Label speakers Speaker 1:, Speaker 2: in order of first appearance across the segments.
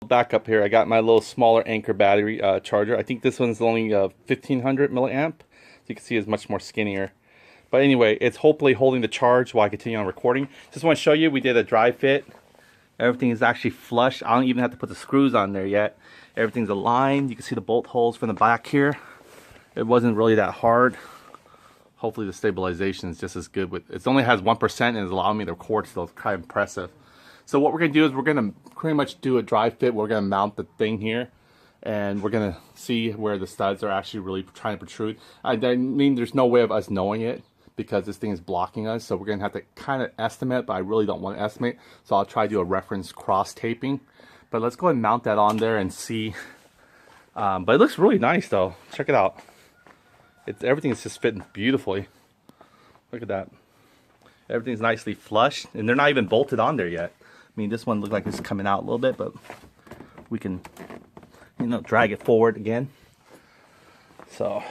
Speaker 1: Back up here, I got my little smaller Anchor battery charger. I think this one's only 1500 milliamp. So you can see it's much more skinnier. But anyway, it's hopefully holding the charge while I continue on recording. Just want to show you, we did a dry fit. Everything is actually flush. I don't even have to put the screws on there yet. Everything's aligned. You can see the bolt holes from the back here. It wasn't really that hard. Hopefully the stabilization is just as good. It only has 1% and is allowing me to record, so it's kind of impressive. So what we're going to do is we're going to pretty much do a dry fit. We're going to mount the thing here, and we're going to see where the studs are actually really trying to protrude. I mean, there's no way of us knowing it because this thing is blocking us, so we're going to have to kind of estimate, but I really don't want to estimate, so I'll try to do a reference cross taping. But let's go ahead and mount that on there and see. But it looks really nice though. Check it out. Everything's just fitting beautifully. Look at that. Everything's nicely flush, and they're not even bolted on there yet. I mean, this one looked like it's coming out a little bit, but we can, you know, drag it forward again. So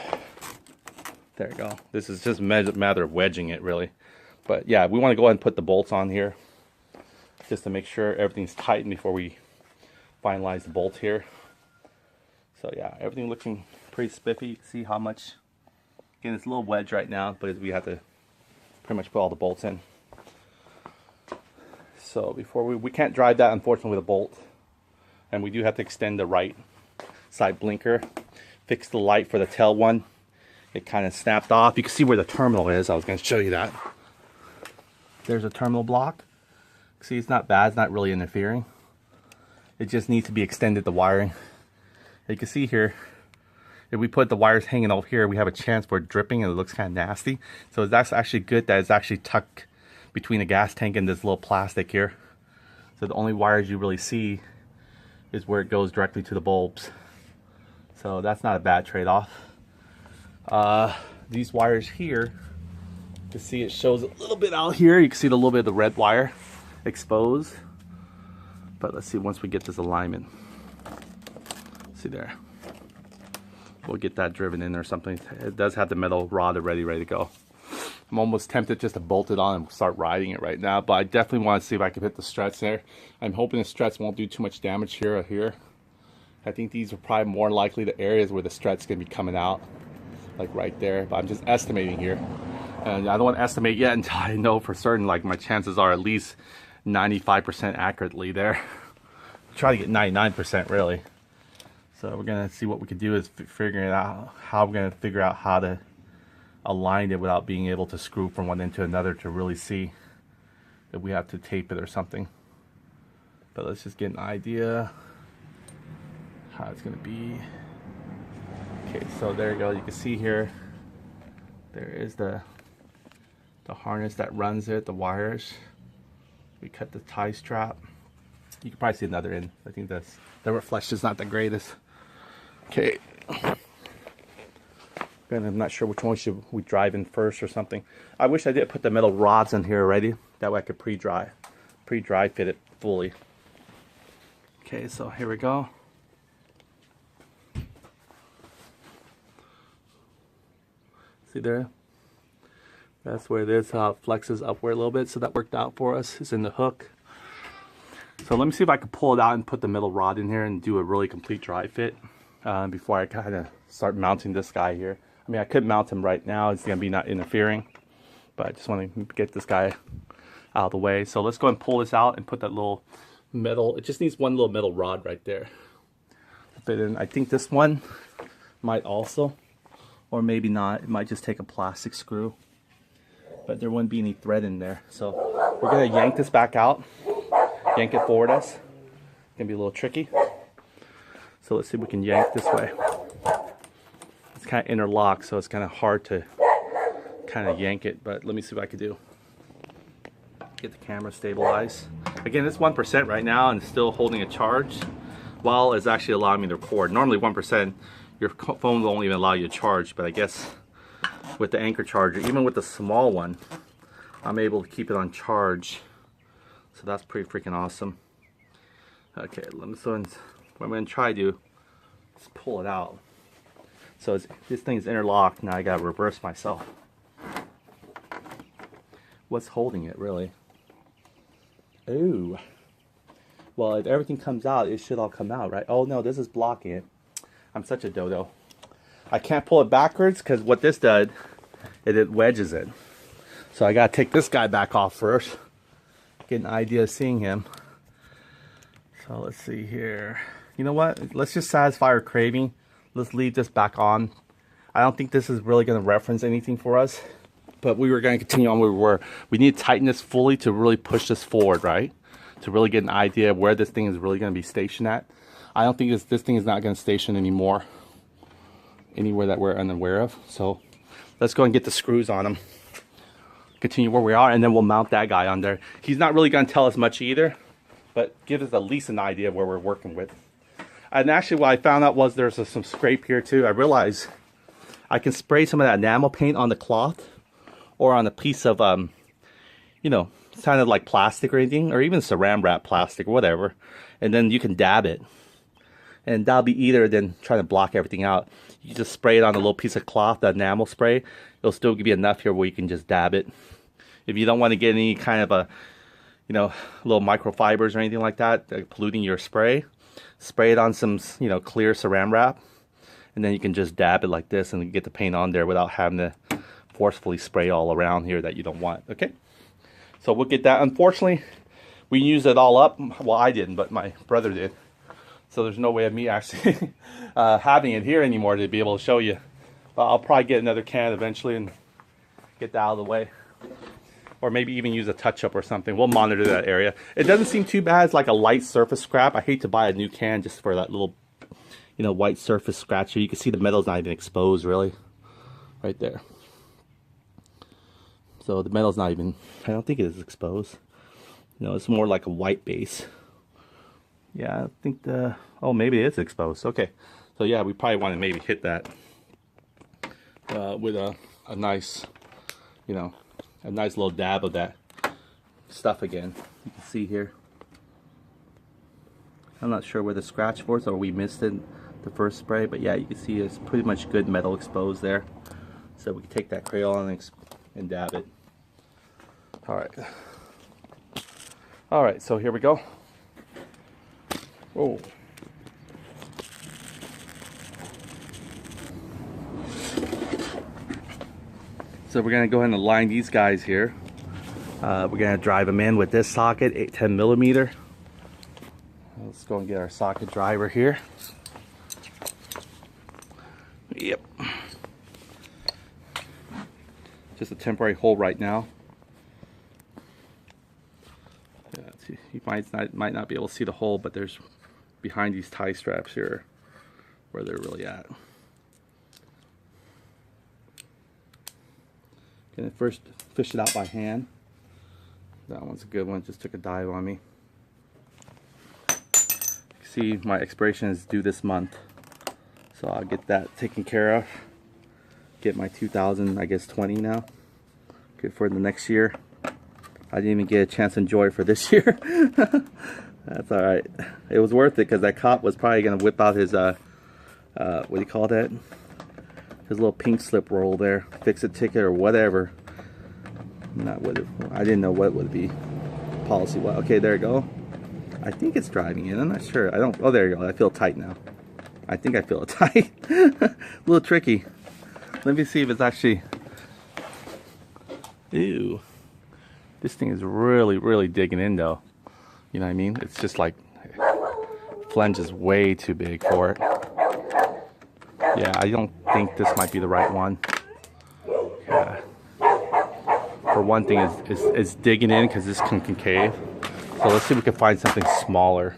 Speaker 1: there you go. This is just a matter of wedging it, really. But yeah, we want to go ahead and put the bolts on here just to make sure everything's tightened before we finalize the bolt here. So yeah, everything looking pretty spiffy. You can see how much, again, it's a little wedge right now, but we have to pretty much put all the bolts in. So before we can't drive that, unfortunately, with a bolt. And we do have to extend the right side blinker. Fix the light for the tail one. It kind of snapped off. You can see where the terminal is. I was going to show you that. There's a terminal block. See, it's not bad. It's not really interfering. It just needs to be extended, the wiring. You can see here, if we put the wires hanging over here, we have a chance for dripping and it looks kind of nasty. So that's actually good that it's actually tucked between the gas tank and this little plastic here. So the only wires you really see is where it goes directly to the bulbs. So that's not a bad trade-off. These wires here, you can see it shows a little bit out here. You can see a little bit of the red wire exposed. But let's see once we get this alignment. See there. We'll get that driven in or something. It does have the metal rod ready to go. I'm almost tempted just to bolt it on and start riding it right now, but I definitely want to see if I can hit the struts there. I'm hoping the struts won't do too much damage here or here. I think these are probably more likely the areas where the struts can be coming out, like right there, but I'm just estimating here. And I don't want to estimate yet until I know for certain, like my chances are at least 95% accurately there. Try to get 99% really. So we're gonna see what we can do is figuring out how we're gonna figure out how to align it without being able to screw from one end to another to really see if we have to tape it or something. But let's just get an idea how it's gonna be. Okay, so there you go. You can see here, there is the harness that runs it, the wires. We cut the tie strap. You can probably see another end. I think the reflection is not the greatest. Okay. And I'm not sure which one should we drive in first or something. I wish I did put the metal rods in here already. That way I could pre-dry fit it fully. Okay, so here we go. See there? That's where it is, how it flexes upward a little bit. So that worked out for us. It's in the hook. So let me see if I can pull it out and put the metal rod in here and do a really complete dry fit before I kind of start mounting this guy here. I mean, I could mount him right now. It's going to be not interfering. But I just want to get this guy out of the way. So let's go ahead and pull this out and put that little metal. It just needs one little metal rod right there. But then I think this one might also, or maybe not. It might just take a plastic screw. But there wouldn't be any thread in there. So we're going to yank this back out. Yank it forward us. It's going to be a little tricky. So let's see if we can yank this way. It's kind of interlocked, so it's kind of hard to kind of yank it, but let me see what I can do. Get the camera stabilized. Again, it's 1% right now and it's still holding a charge while it's actually allowing me to record. Normally 1%, your phone won't even allow you to charge, but I guess with the Anchor charger, even with the small one, I'm able to keep it on charge. So that's pretty freaking awesome. Okay, let me, so what I'm going to try to do is pull it out. So this thing's interlocked. Now I got to reverse myself. What's holding it really? Ooh, Well, if everything comes out, it should all come out, right? Oh no, this is blocking it. I'm such a dodo. I can't pull it backwards because what this did, it wedges it. So I gotta take this guy back off first. Get an idea of seeing him. So let's see here. You know what? Let's just satisfy our craving. Let's leave this back on. I don't think this is really gonna reference anything for us. But we were gonna continue on where we were. We need to tighten this fully to really push this forward, right? To really get an idea of where this thing is really gonna be stationed at. I don't think this thing is not gonna station anymore. Anywhere that we're unaware of. So let's go and get the screws on them. Continue where we are, and then we'll mount that guy on there. He's not really going to tell us much either, but gives us at least an idea of where we're working with. And actually what I found out was there's some scrape here too. I realized I can spray some of that enamel paint on the cloth or on a piece of you know, kind of like plastic or anything, or even saran wrap plastic or whatever, and then you can dab it, and that'll be either than trying to block everything out. You just spray it on a little piece of cloth, the enamel spray. It'll still give you enough here where you can just dab it. If you don't want to get any kind of a, you know, little microfibers or anything like that polluting your spray, spray it on some, you know, clear saran wrap, and then you can just dab it like this and get the paint on there without having to forcefully spray all around here that you don't want. Okay, so we'll get that. Unfortunately, we used it all up. Well, I didn't, but my brother did. So there's no way of me actually having it here anymore to be able to show you. But I'll probably get another can eventually and get that out of the way. Or maybe even use a touch-up or something. We'll monitor that area. It doesn't seem too bad. It's like a light surface scrap. I hate to buy a new can just for that little, you know, white surface scratch here. You can see the metal's not even exposed, really. Right there. So the metal's not even, I don't think it is exposed. You know, it's more like a white base. Yeah, I think oh, maybe it's exposed. Okay, so yeah, we probably want to maybe hit that with a nice, you know, a nice little dab of that stuff again. You can see here. I'm not sure where the scratch was, or we missed it the first spray, but yeah, you can see it's pretty much good metal exposed there. So we can take that crayon and dab it. All right, so here we go. Oh. So we're going to go ahead and align these guys here. We're going to drive them in with this socket, 10 millimeter. Let's go and get our socket driver here. Yep. Just a temporary hole right now. Yeah, you might not be able to see the hole, but there's behind these tie straps here where they're really at. Gonna first fish it out by hand. That one's a good one, just took a dive on me. See, my expiration is due this month, so I'll get that taken care of. Get my 2020 now. Good for the next year. I didn't even get a chance to enjoy it for this year. That's alright. It was worth it because that cop was probably going to whip out his, what do you call that? His little pink slip roll there. Fix-it ticket or whatever. Not what it, I didn't know what would be policy. Well, okay, there you go. I think it's driving in. I'm not sure. I don't. Oh, there you go. I feel tight now. I think I feel it tight. A little tricky. Let me see if it's actually. Ew. This thing is really, really digging in though. You know what I mean? It's just like flange is way too big for it. Yeah, I don't think this might be the right one. Yeah. For one thing, it's digging in because this can concave. So let's see if we can find something smaller.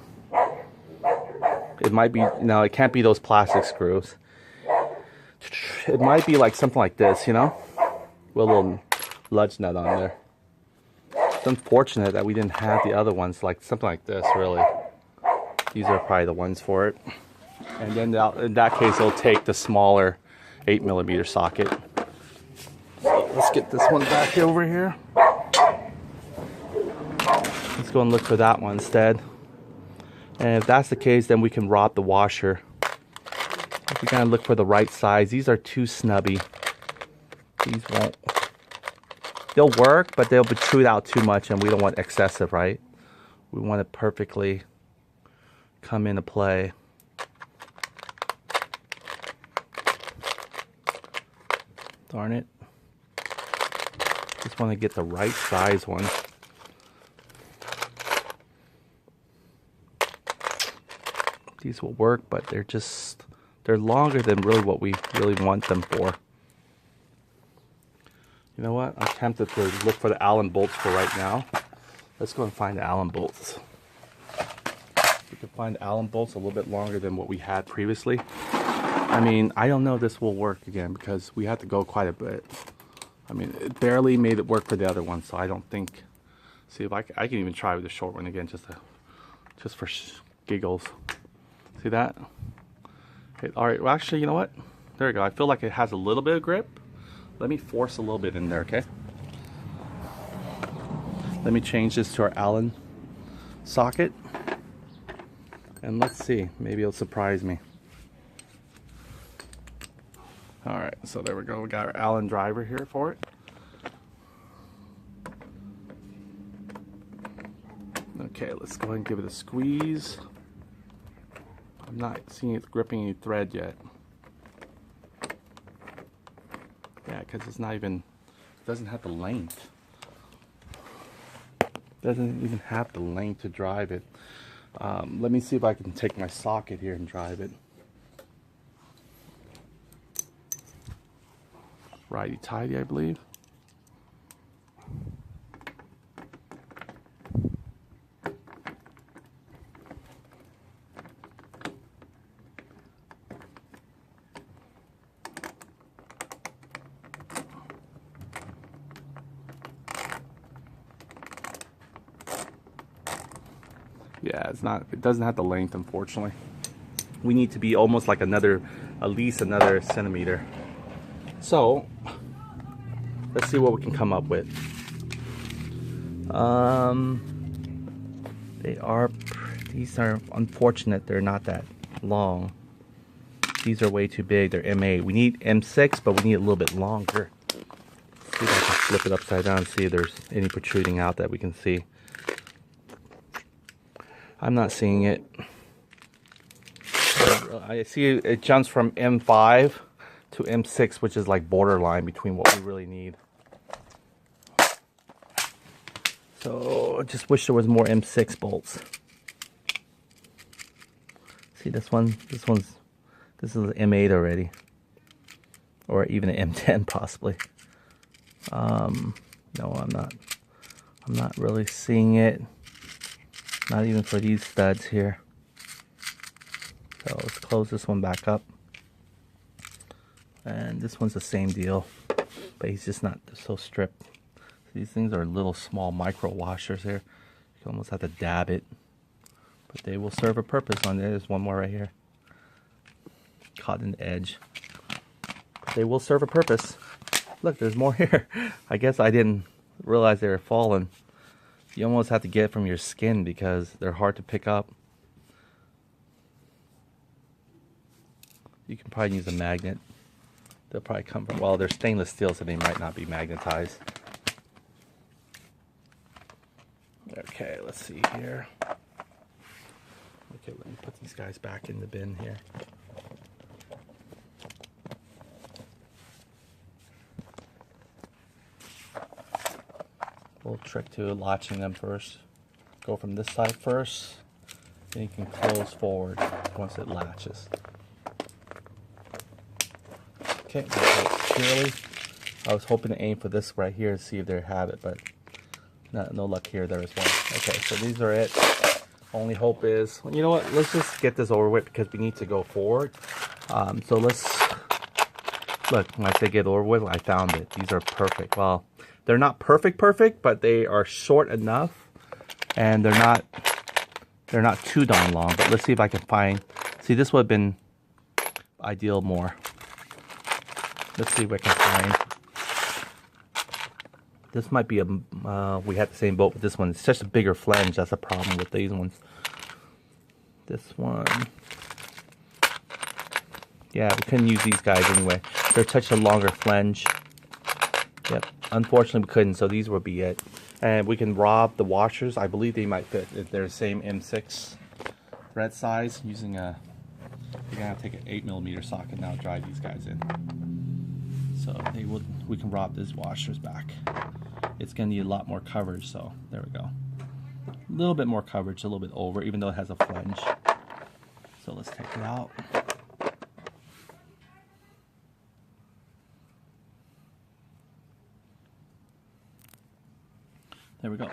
Speaker 1: It might be, no, it can't be those plastic screws. It might be like something like this, you know? With a little ludge nut on there. It's unfortunate that we didn't have the other ones, like something like this, really. These are probably the ones for it. And then in that case, it'll take the smaller 8mm socket. So let's get this one back over here. Let's go and look for that one instead. And if that's the case, then we can rob the washer. We're gonna look for the right size. These are too snubby. These won't. They'll work, but they'll protrude out too much, and we don't want excessive, right? We want it perfectly come into play. Darn it. Just want to get the right size one. These will work, but they're longer than really what we really want them for. You know what? I'm tempted to look for the Allen bolts for right now. Let's go and find the Allen bolts. We can find Allen bolts a little bit longer than what we had previously. I mean, I don't know if this will work again because we had to go quite a bit. I mean, it barely made it work for the other one, so I don't think. See if I can even try with the short one again, just for giggles. See that? Okay, all right. Well, actually, you know what? There we go. I feel like it has a little bit of grip. Let me force a little bit in there, okay? Let me change this to our Allen socket, and let's see. Maybe it'll surprise me. All right, so there we go. We got our Allen driver here for it. Okay, let's go ahead and give it a squeeze. I'm not seeing it gripping any thread yet. Yeah, because it's not even, it doesn't have the length. Doesn't even have the length to drive it. Let me see if I can take my socket here and drive it. Righty-tighty, I believe. Yeah, it doesn't have the length, unfortunately. We need to be almost like at least another centimeter. So, let's see what we can come up with. These are unfortunate, they're not that long. These are way too big, they're M8. We need M6, but we need a little bit longer. Let's see if I can flip it upside down and see if there's any protruding out that we can see. I'm not seeing it. I see it jumps from M5 to M6, which is like borderline between what we really need. So I just wish there was more M6 bolts. See this one? This is an M8 already, or even an M10 possibly. No, I'm not really seeing it. Not even for these studs here. So let's close this one back up. And this one's the same deal, but he's just not so stripped. These things are little small micro washers here. You almost have to dab it, but they will serve a purpose. There's one more right here. Caught in the edge. They will serve a purpose. Look, there's more here. I guess I didn't realize they were falling. You almost have to get it from your skin because they're hard to pick up. You can probably use a magnet. They'll probably come from, well, they're stainless steel, so they might not be magnetized. Okay, let's see here. Okay, let me put these guys back in the bin here. Little trick to latching them first. Go from this side first, then you can close forward once it latches. Okay, securely. I was hoping to aim for this right here to see if they have it, but no luck here. There is one. Okay, so these are it. Only hope is, you know what? Let's just get this over with because we need to go forward. So let's look. When I say get over with, I found it. These are perfect. Well, they're not perfect, but they are short enough, and they're not too darn long. But let's see if I can find. See, this would have been ideal more. Let's see if I can find. This might be we had the same boat with this one. It's just a bigger flange. That's a problem with these ones. This one. Yeah, we couldn't use these guys anyway. They're such a longer flange. Yep. Unfortunately, we couldn't, so these will be it. And we can rob the washers. I believe they might fit if they're the same M6. thread size using a, you're gonna have to take an 8mm socket now to drive these guys in. So we can rob these washers back. It's gonna need a lot more coverage, so there we go. A little bit more coverage, a little bit over, even though it has a flange. So let's take it out. There we go.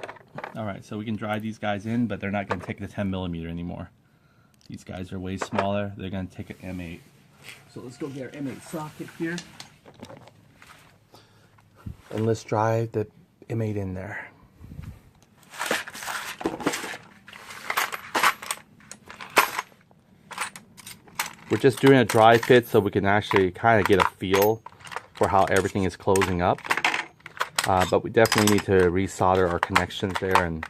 Speaker 1: All right, so we can drive these guys in, but they're not gonna take the 10mm anymore. These guys are way smaller. They're gonna take an M8. So let's go get our M8 socket here. And let's drive the M8 in there. We're just doing a dry fit so we can actually kind of get a feel for how everything is closing up. But we definitely need to resolder our connections there and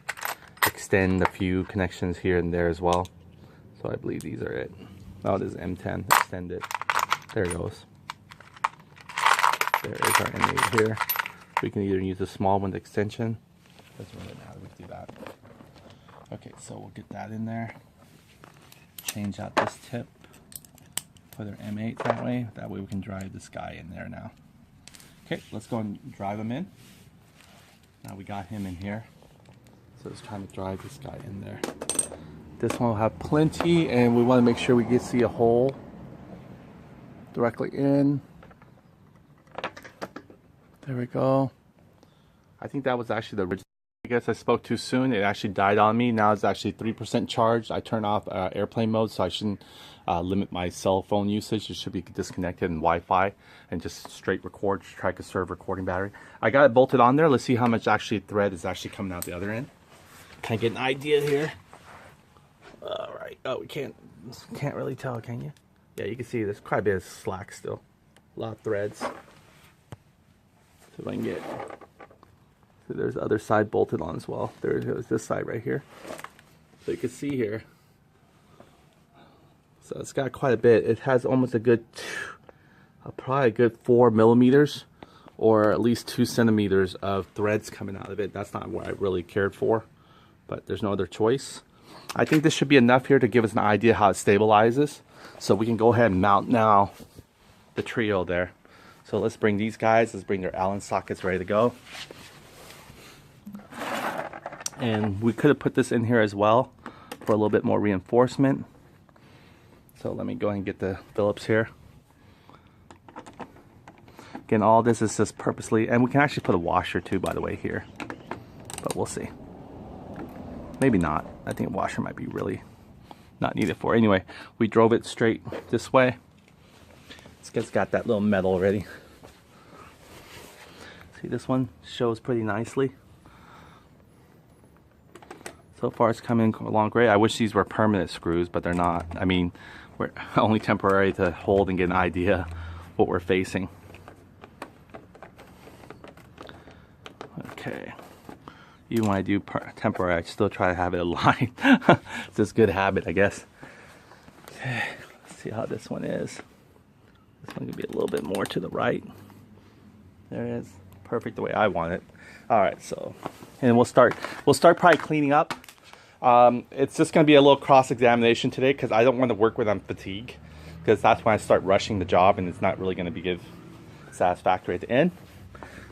Speaker 1: extend a few connections here and there as well. So I believe these are it. Oh, this is M10, extend it. There it goes. There is our M8 here. We can either use a small one extension. Doesn't really matter, we can do that. Okay, so we'll get that in there. Change out this tip for their M8 that way. That way we can drive this guy in there now. Okay, let's go and drive him in. Now we got him in here. So it's time to drive this guy in there. This one will have plenty, and we want to make sure we get see a hole directly in. There we go. I think that was actually the original. I guess I spoke too soon. It actually died on me. Now it's actually 3% charged. I turned off airplane mode, so I shouldn't limit my cell phone usage. It should be disconnected and Wi-Fi and just straight record, try to conserve recording battery. I got it bolted on there. Let's see how much actually thread is actually coming out the other end. Can I get an idea here? All right. Oh, we can't really tell, can you? Yeah, you can see there's quite a bit of slack still. A lot of threads. So if I can get, so there's the other side bolted on as well. There goes this side right here. So you can see here. So it's got quite a bit. It has almost a good, probably a good 4mm or at least 2 centimeters of threads coming out of it. That's not what I really cared for, but there's no other choice. I think this should be enough here to give us an idea how it stabilizes. So we can go ahead and mount now the trio there. So let's bring these guys, let's bring their Allen sockets ready to go. And we could have put this in here as well for a little bit more reinforcement. So let me go ahead and get the Phillips here. Again, all this is just purposely, and we can actually put a washer too, by the way, here. But we'll see. Maybe not. I think a washer might be really not needed for. Anyway, we drove it straight this way. This guy's got that little metal already. See, this one shows pretty nicely. So far it's coming along great. I wish these were permanent screws, but they're not. I mean, we're only temporary to hold and get an idea what we're facing. Okay. Even when I do temporary, I still try to have it aligned. It's just good habit, I guess. Okay, let's see how this one is. This one could be a little bit more to the right. There it is. Perfect the way I want it. All right, so, and we'll start probably cleaning up. It's just going to be a little cross-examination today because I don't want to work with on fatigue, because that's when I start rushing the job and it's not really going to be satisfactory at the end.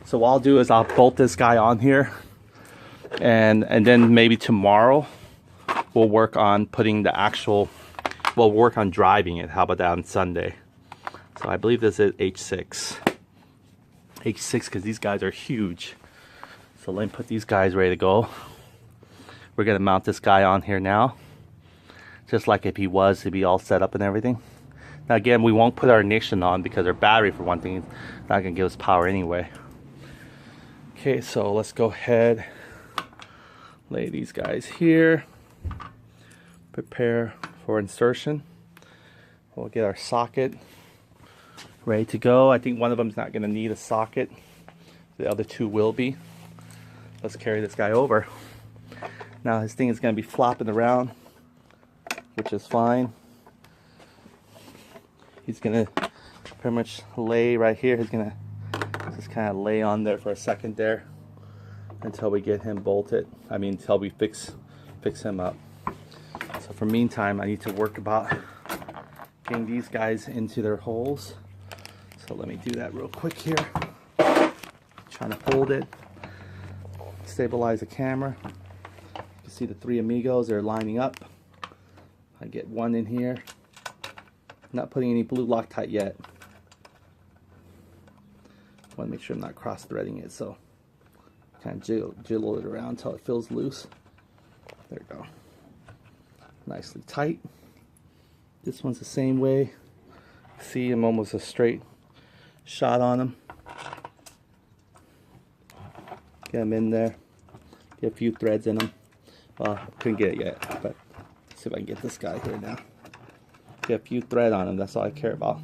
Speaker 1: So what I'll do is I'll bolt this guy on here, and then maybe tomorrow we'll work on putting the actual, we'll work on driving it. How about that on Sunday? So I believe this is H6 because these guys are huge. So let me put these guys ready to go. We're gonna mount this guy on here now, just like if he was to be all set up and everything. Now again, we won't put our ignition on because our battery, for one thing, is not gonna give us power anyway. Okay, so let's go ahead, lay these guys here, prepare for insertion. We'll get our socket ready to go. I think one of them is not gonna need a socket. The other two will be. Let's carry this guy over. Now his thing is going to be flopping around, which is fine. He's going to pretty much lay right here. He's going to just kind of lay on there for a second there until we get him bolted. I mean, until we fix him up. So So for meantime, I need to work about getting these guys into their holes. So let me do that real quick here. Trying to hold it, stabilize the camera. You can see the three amigos, they're lining up. I get one in here. Not putting any blue Loctite yet. I want to make sure I'm not cross threading it, so kind of jiggle it around until it feels loose. There we go. Nicely tight. This one's the same way. See, I'm almost a straight shot on them. Get them in there. Get a few threads in them. Well, I couldn't get it yet, but let's see if I can get this guy here now. Get a few thread on him. That's all I care about.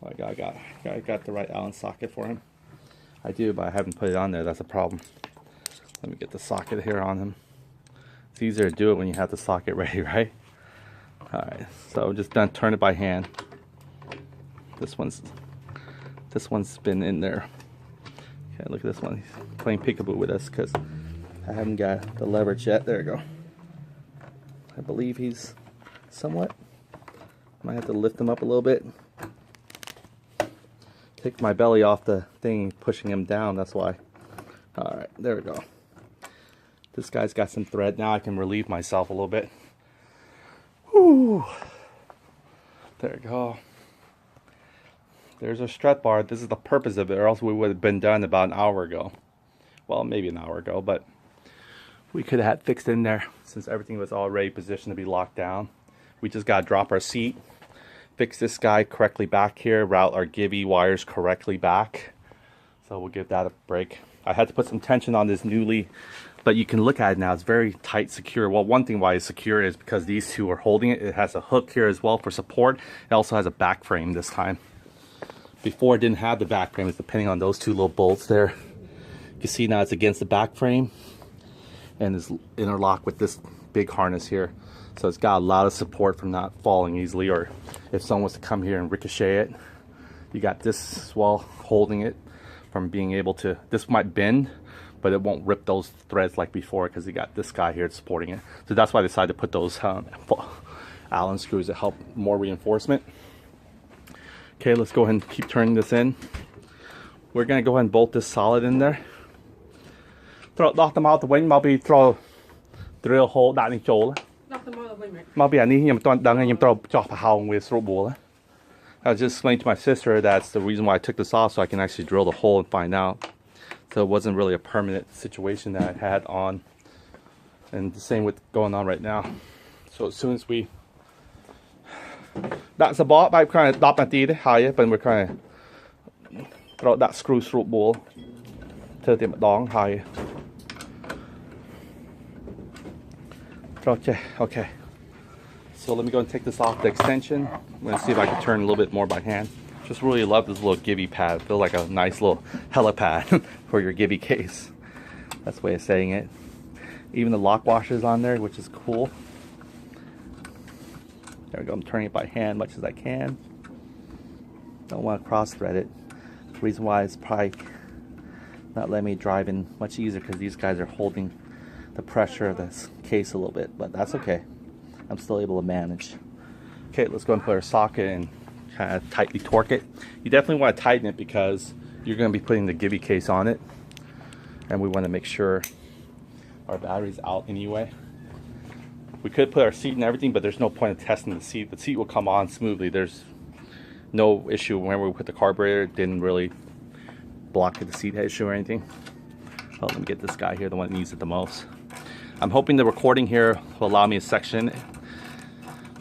Speaker 1: Oh, I got the right Allen socket for him. I do, but I haven't put it on there. That's a problem. Let me get the socket here on him. It's easier to do it when you have the socket ready, right? Alright, so I'm just done turn it by hand. This one's been in there. Okay, look at this one. He's playing peekaboo with us because I haven't got the leverage yet. There we go. I believe he's somewhat. Might have to lift him up a little bit. Take my belly off the thing, pushing him down, that's why. Alright, there we go. This guy's got some thread. Now I can relieve myself a little bit. Whew. There we go. There's our strut bar. This is the purpose of it, or else we would have been done about an hour ago. Well, maybe an hour ago, but we could have had fixed in there since everything was already positioned to be locked down. We just got to drop our seat, fix this guy correctly back here, route our GY wires correctly back. So we'll give that a break. I had to put some tension on this newly, but you can look at it now. It's very tight, secure. Well, one thing why it's secure is because these two are holding it. It has a hook here as well for support. It also has a back frame this time. Before it didn't have the back frame. It's depending on those two little bolts there. You can see now it's against the back frame and is interlocked with this big harness here. So it's got a lot of support from not falling easily, or if someone was to come here and ricochet it. You got this as well holding it from being able to, this might bend, but it won't rip those threads like before because you got this guy here supporting it. So that's why I decided to put those Allen screws to help more reinforcement. Okay, let's go ahead and keep turning this in. We're going to go ahead and bolt this solid in there. Throw lock them out the wing, maybe throw drill hole that in chỗ. Maybe I need him to throw chop a hole with throw ball. I was just explaining to my sister that's the reason why I took this off, so I can actually drill the hole and find out. So it wasn't really a permanent situation that I had on. And the same with going on right now. So as soon as we that's a bot by kind of dop at the higher, but we're kind of throw that screw through ball to the dong high. Okay. So let me go and take this off the extension. I'm going to see if I can turn a little bit more by hand. Just really love this little GY pad. Feels like a nice little helipad for your GY case. That's the way of saying it. Even the lock washers on there, which is cool. There we go. I'm turning it by hand much as I can. Don't want to cross thread it. The reason why it's probably not letting me drive in much easier because these guys are holding the pressure of this case a little bit, but that's okay. I'm still able to manage. Okay, let's go and put our socket and kind of tightly torque it. You definitely want to tighten it because you're going to be putting the GY case on it, and we want to make sure our battery's out anyway. We could put our seat and everything, but there's no point in testing the seat. The seat will come on smoothly. There's no issue whenever we put the carburetor. It didn't really block the seat issue or anything. Oh, let me get this guy here, the one that needs it the most. I'm hoping the recording here will allow me a section.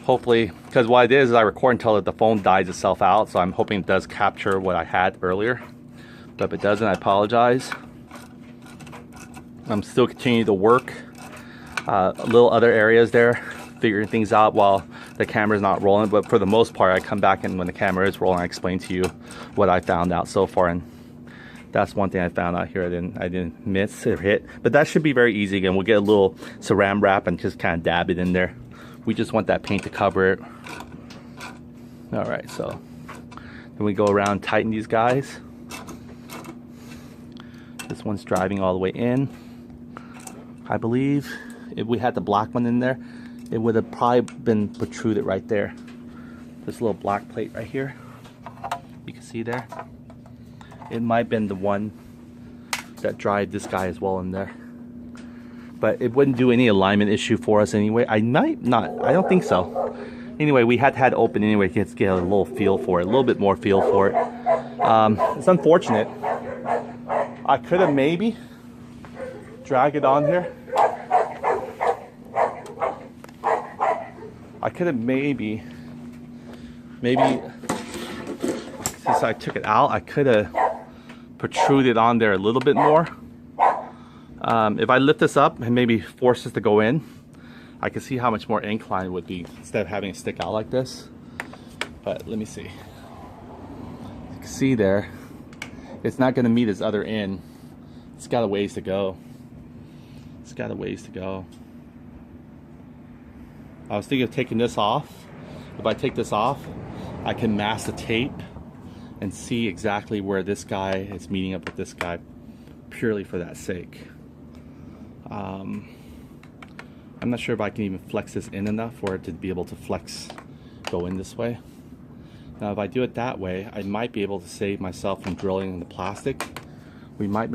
Speaker 1: Hopefully, because what I did is I record until the phone dies itself out, so I'm hoping it does capture what I had earlier. But if it doesn't, I apologize. I'm still continuing to work little other areas there, figuring things out while the camera's not rolling. But for the most part, I come back and when the camera is rolling, I explain to you what I found out so far. And that's one thing I found out here I didn't miss or hit. But that should be very easy. Again, we'll get a little saran wrap and just kind of dab it in there. We just want that paint to cover it. Alright, so then we go around and tighten these guys. This one's driving all the way in, I believe. if we had the black one in there, it would have probably been protruded right there. This little black plate right here, you can see there. It might have been the one that dried this guy as well in there. But it wouldn't do any alignment issue for us anyway. I might not, I don't think so. Anyway, we had it open anyway to get a little feel for it, a little bit more feel for it. It's unfortunate. I could have maybe dragged it on here. I could have maybe, since I took it out, I could have protruded on there a little bit more. If I lift this up and maybe force this to go in, I can see how much more incline it would be instead of having it stick out like this. But let me see. You can see there, it's not going to meet its other end. It's got a ways to go. It's got a ways to go. I was thinking of taking this off. If I take this off, I can mask the tape and see exactly where this guy is meeting up with this guy, purely for that sake. I'm not sure if I can even flex this in enough for it to be able to go in this way. Now if I do it that way, I might be able to save myself from drilling in the plastic. We might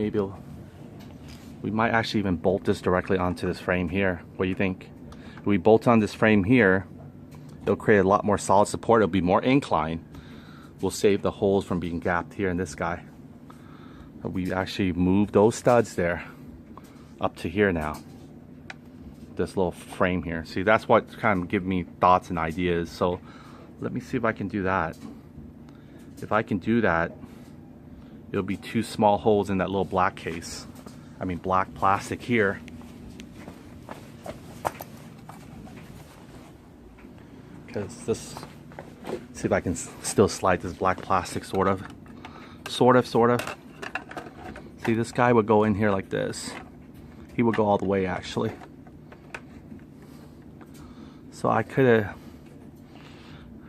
Speaker 1: actually even bolt this directly onto this frame here. What do you think? If we bolt on this frame here, it'll create a lot more solid support. It'll be more incline. We'll save the holes from being gapped here in this guy. We actually moved those studs there up to here now. This little frame here. See, that's what kind of give me thoughts and ideas. So let me see if I can do that. If I can do that, it'll be 2 small holes in that little black case. I mean black plastic here. Because this, see if I can still slide this black plastic sort of. See, this guy would go in here like this. He would go all the way actually. So I could have,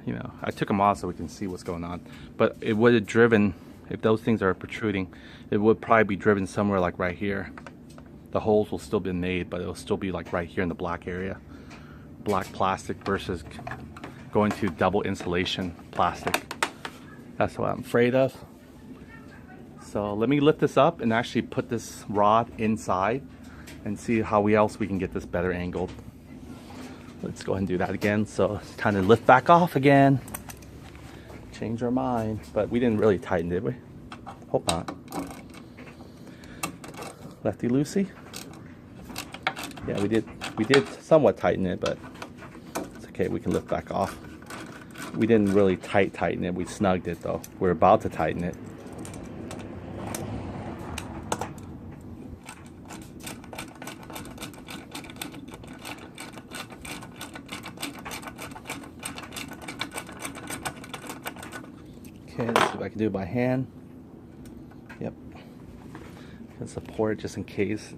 Speaker 1: you know, I took them off so we can see what's going on. But it would have driven, if those things are protruding, it would probably be driven somewhere like right here. The holes will still be made, but it'll still be like right here in the black area. Black plastic versus going to double insulation plastic. That's what I'm afraid of. So let me lift this up and actually put this rod inside and see how else we can get this better angled. Let's go ahead and do that again. So it's time to lift back off again. Change our mind, but we didn't really tighten, did we? Hope not. Lefty loosey. Yeah, we did somewhat tighten it, but it's okay. We can lift back off. We didn't really tighten it. We snugged it though. We're about to tighten it. Okay, let's see if I can do it by hand. Yep. Can support it just in case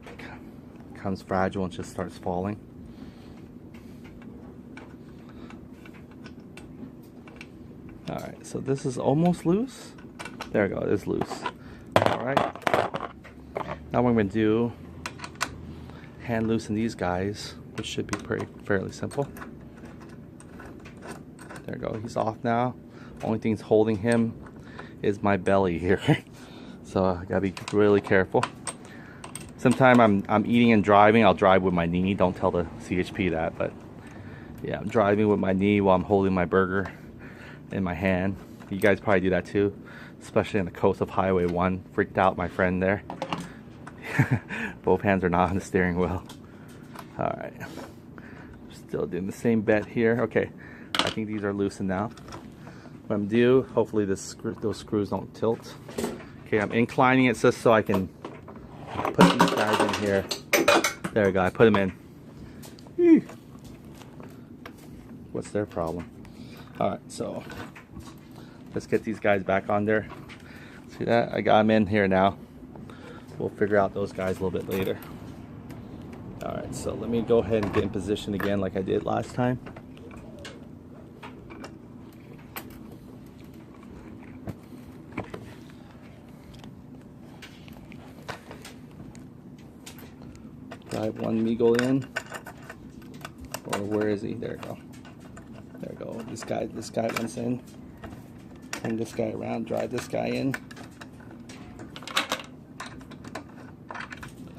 Speaker 1: it becomes fragile and just starts falling. Alright, so this is almost loose. There we go, it is loose. Alright. Now what I'm going to do, hand loosen these guys, which should be fairly simple. There we go, he's off now. Only thing that's holding him is my belly here. So I gotta be really careful. Sometime I'm eating and driving, I'll drive with my knee. Don't tell the CHP that, but yeah, I'm driving with my knee while I'm holding my burger in my hand. You guys probably do that too, especially on the coast of Highway 1. Freaked out my friend there. Both hands are not on the steering wheel. Alright, still doing the same bet here. Okay, I think these are loosened now. What I'm do, hopefully those screws don't tilt. Okay, I'm inclining it just so I can put these guys in here. There we go, I put them in. Whew. What's their problem? Alright, so let's get these guys back on there. See that? I got them in here now. We'll figure out those guys a little bit later. Alright, so let me go ahead and get in position again like I did last time. drive one Meagle in. Or where is he? There we go. There we go. This guy wants in. Turn this guy around, drive this guy in.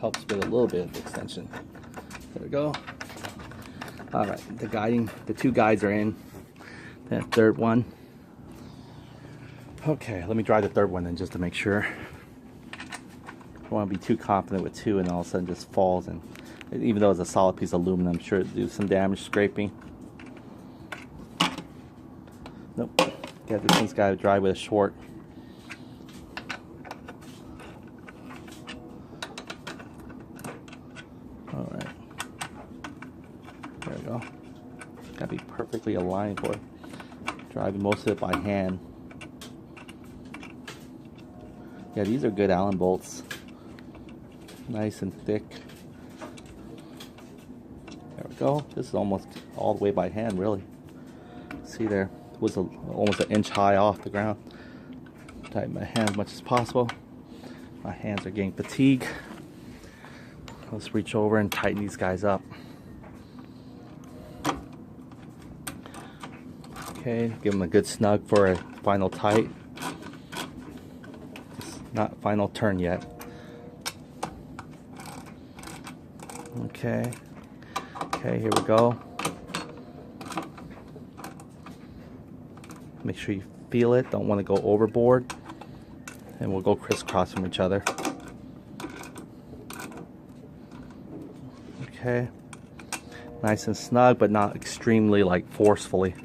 Speaker 1: Helps with a little bit of extension. There we go. Alright, the two guides are in. That third one. Okay, let me drive the third one then just to make sure. I don't want to be too confident with two and all of a sudden just falls, and even though it's a solid piece of aluminum, I'm sure it'll do some damage scraping. Nope. Yeah, this one's got to drive with a short. Alright. There we go. Gotta be perfectly aligned for it. Driving most of it by hand. Yeah, these are good Allen bolts. Nice and thick. There we go. This is almost all the way by hand, really. See there, it was almost an inch high off the ground. Tighten my hand as much as possible. My hands are getting fatigued. Let's reach over and tighten these guys up. Okay, give them a good snug for a final tight. It's not final turn yet. Okay. Okay, here we go. Make sure you feel it. Don't want to go overboard. And we'll go crisscross from each other. Okay. Nice and snug, but not extremely like forcefully.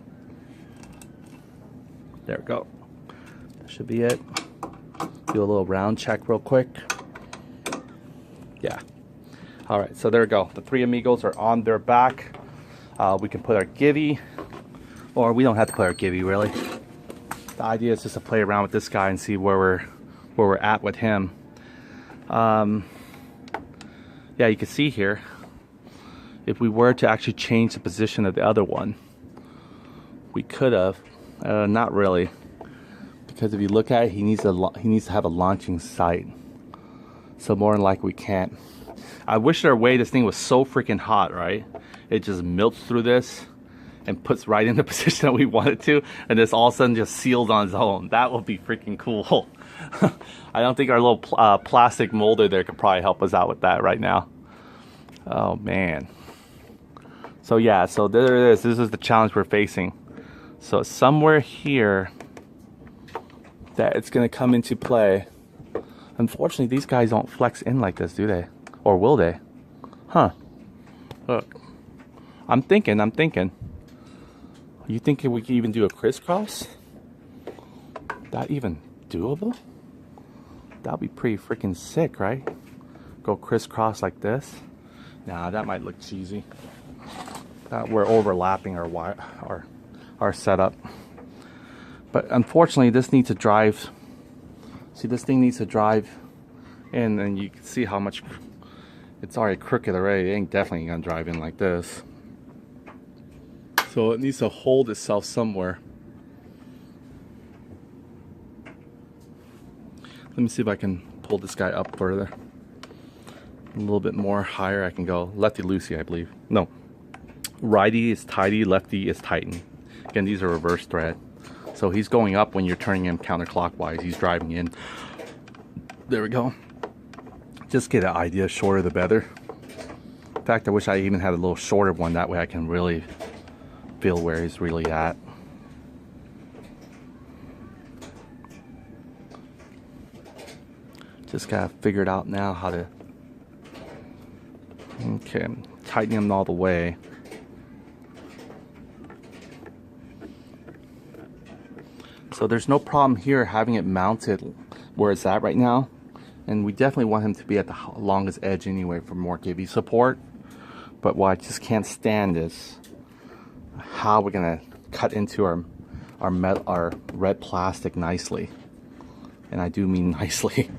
Speaker 1: There we go. That should be it. Do a little round check real quick. Yeah. Alright, so there we go. The three Amigos are on their back. We can put our Givy, or we don't have to put our Givy really. The idea is just to play around with this guy and see where we're at with him. Yeah, you can see here, if we were to actually change the position of the other one, we could have. Not really, because if you look at it, he needs to have a launching sight. So more than likely we can't. I wish there were a way this thing was so freaking hot, right? It just melts through this and puts right in the position that we want it to, and this all of a sudden just seals on its own. That would be freaking cool. I don't think our little plastic molder there could probably help us out with that right now. Oh man. So yeah, so there it is. This is the challenge we're facing. So somewhere here that it's going to come into play. Unfortunately, these guys don't flex in like this, do they? Or will they? Huh. Look. I'm thinking. You think we can even do a crisscross? That even doable? That'd be pretty freaking sick, right? Go crisscross like this. Nah, that might look cheesy. We're overlapping our setup. But unfortunately, this needs to drive. See, this thing needs to drive in, and you can see how much it's already crooked already. It ain't definitely gonna drive in like this. So it needs to hold itself somewhere. Let me see if I can pull this guy up further. A little bit more higher I can go. Lefty loosey, I believe. No. Righty is tighty, lefty is tighten. Again, these are reverse thread. So he's going up when you're turning him counterclockwise. He's driving in. There we go. Just get an idea, shorter the better. In fact, I wish I even had a little shorter one. That way I can really feel where he's really at. Just gotta figure it out now how to. Okay, I'm tightening him all the way. So there's no problem here having it mounted where it's at right now. And we definitely want him to be at the longest edge anyway for more Givy support. But what I just can't stand is how we're gonna cut into our red plastic nicely. And I do mean nicely.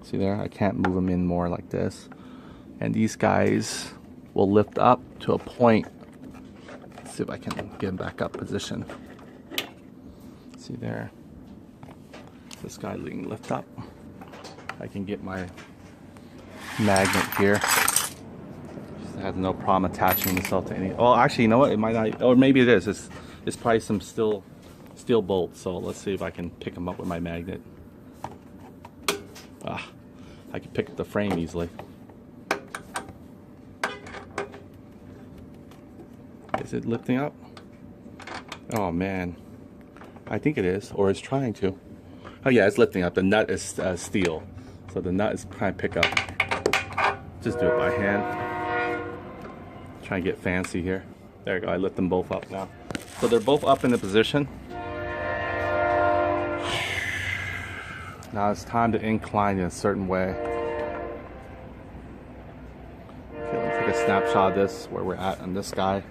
Speaker 1: See there, I can't move them in more like this. And these guys will lift up to a point. Let's see if I can get them back up position. See there, this guy lift up. I can get my magnet here. Just has no problem attaching itself to any. Oh, actually, you know what? It might not. Or maybe it is. It's probably some steel bolts. So let's see if I can pick them up with my magnet. Ah, I can pick up the frame easily. Is it lifting up? Oh man, I think it is, or it's trying to. Oh yeah, it's lifting up. The nut is steel, so the nut is trying to pick up. Just do it by hand. Try and get fancy here. There you go. I lift them both up now. So they're both up in the position. Now it's time to incline in a certain way. Okay, let's take a snapshot of this, where we're at on this guy.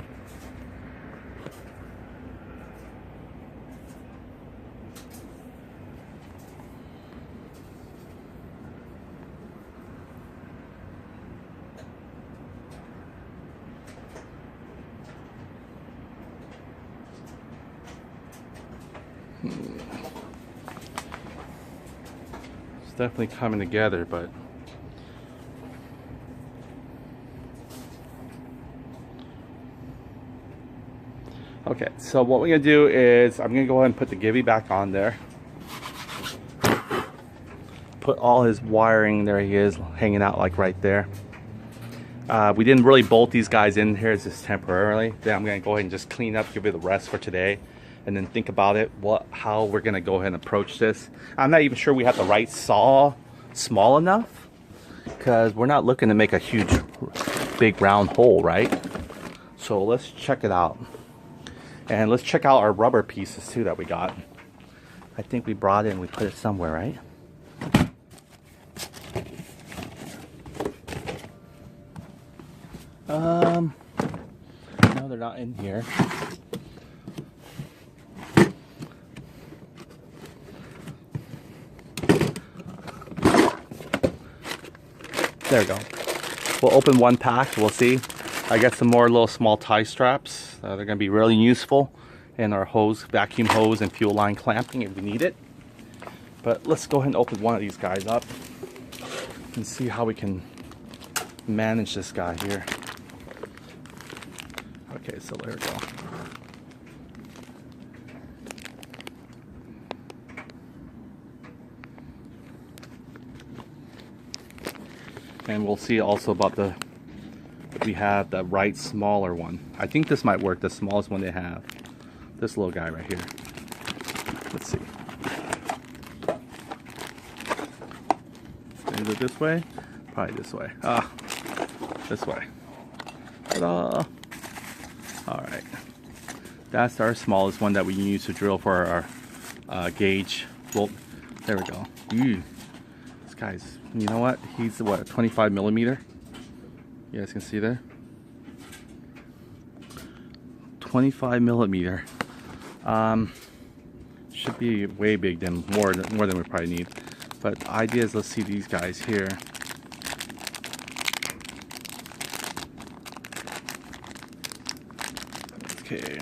Speaker 1: It's definitely coming together, but okay, so what we're gonna do is I'm gonna go ahead and put the Givy back on there. Put all his wiring, there he is, hanging out like right there. We didn't really bolt these guys in here, it's just temporarily. Then I'm gonna go ahead and just clean up, give it the rest for today, and then think about it, how we're gonna go ahead and approach this. I'm not even sure we have the right saw small enough, because we're not looking to make a huge, big round hole, right? So let's check it out. And let's check out our rubber pieces too that we got. I think we brought it and we put it somewhere, right? No, they're not in here. There we go. We'll open one pack, we'll see. I got some more little small tie straps. They're going to be really useful in our hose, vacuum hose and fuel line clamping if we need it. But let's go ahead and open one of these guys up and see how we can manage this guy here. Okay, so there we go. And we'll see also about we have the right smaller one. I think this might work, the smallest one they have. This little guy right here. Let's see. Is it this way? Probably this way. Ah, this way. Ta-da! Alright. That's our smallest one that we can use to drill for our gauge. Well, there we go. Ooh. This guy's, you know what? He's what, a 25 millimeter? You guys can see there. 25 millimeter. Should be way big, than more than we probably need. But the idea is, let's see these guys here. Okay.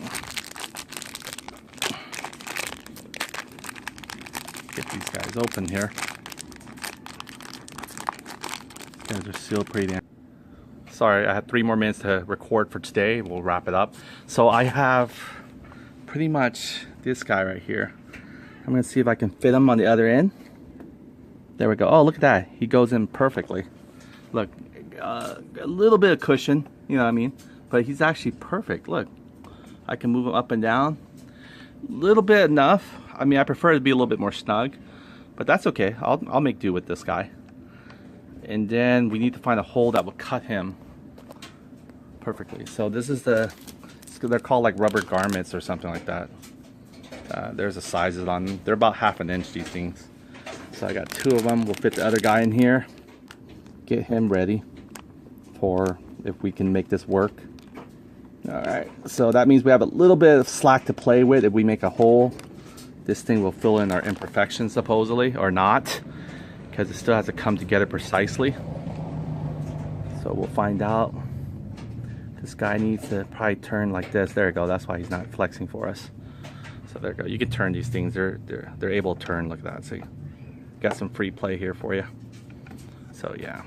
Speaker 1: Get these guys open here. These guys are sealed pretty damn. Sorry, I have 3 more minutes to record for today. We'll wrap it up. So I have pretty much this guy right here. I'm gonna see if I can fit him on the other end. There we go. Oh, look at that. He goes in perfectly. Look, a little bit of cushion, you know what I mean? But he's actually perfect. Look, I can move him up and down. A little bit enough. I mean, I prefer it to be a little bit more snug, but that's okay. I'll make do with this guy. And then we need to find a hole that will cut him perfectly. So this is they're called like rubber garments or something like that. There's the sizes on them. They're about 1/2 inch, these things. So I got 2 of them. We'll fit the other guy in here. Get him ready for if we can make this work. Alright, so that means we have a little bit of slack to play with. If we make a hole, this thing will fill in our imperfections supposedly, or not, because it still has to come together precisely. So we'll find out. This guy needs to probably turn like this. There you go. That's why he's not flexing for us. So there you go. You can turn these things. They're able to turn like that. So you got some free play here for you. So yeah.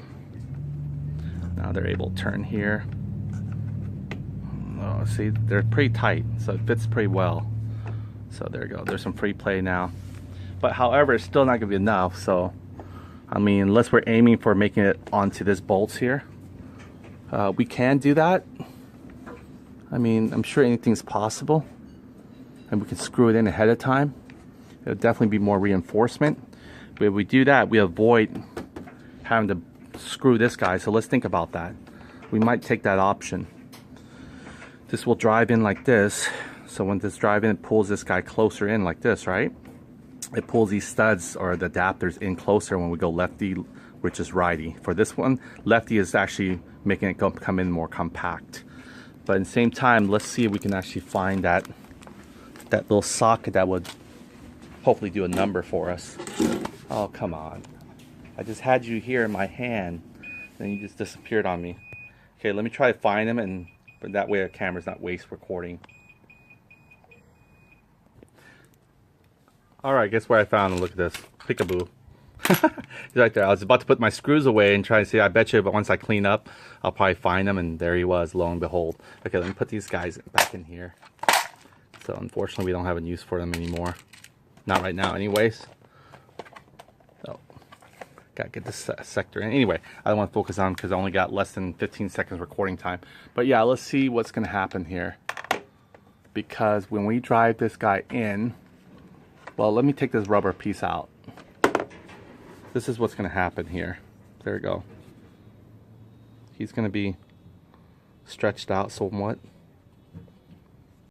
Speaker 1: Now they're able to turn here. Oh, see, they're pretty tight, so it fits pretty well. So there you go, there's some free play now. But however, it's still not gonna be enough, so I mean, unless we're aiming for making it onto this bolts here, we can do that. I mean, I'm sure anything's possible, and we can screw it in ahead of time. It'll definitely be more reinforcement. But if we do that, we avoid having to screw this guy. So let's think about that. We might take that option. This will drive in like this. So when this drive in, it pulls this guy closer in like this, right? It pulls these studs or the adapters in closer when we go lefty, which is righty. For this one, lefty is actually making it come in more compact. But at the same time, let's see if we can actually find that little socket that would hopefully do a number for us. Oh, come on. I just had you here in my hand, and you just disappeared on me. Okay, let me try to find them, and but that way our camera's not waste recording. Alright, guess where I found him? Look at this. Peekaboo. He's right there. I was about to put my screws away and try to see. I bet you, but once I clean up, I'll probably find him, and there he was, lo and behold. Okay, let me put these guys back in here. So unfortunately, we don't have a use for them anymore. Not right now, anyways. So, gotta get this sector in. Anyway, I don't want to focus on because I only got less than 15 seconds recording time. But yeah, let's see what's gonna happen here. Because when we drive this guy in, well, let me take this rubber piece out. This is what's gonna happen here. There we go. He's gonna be stretched out somewhat.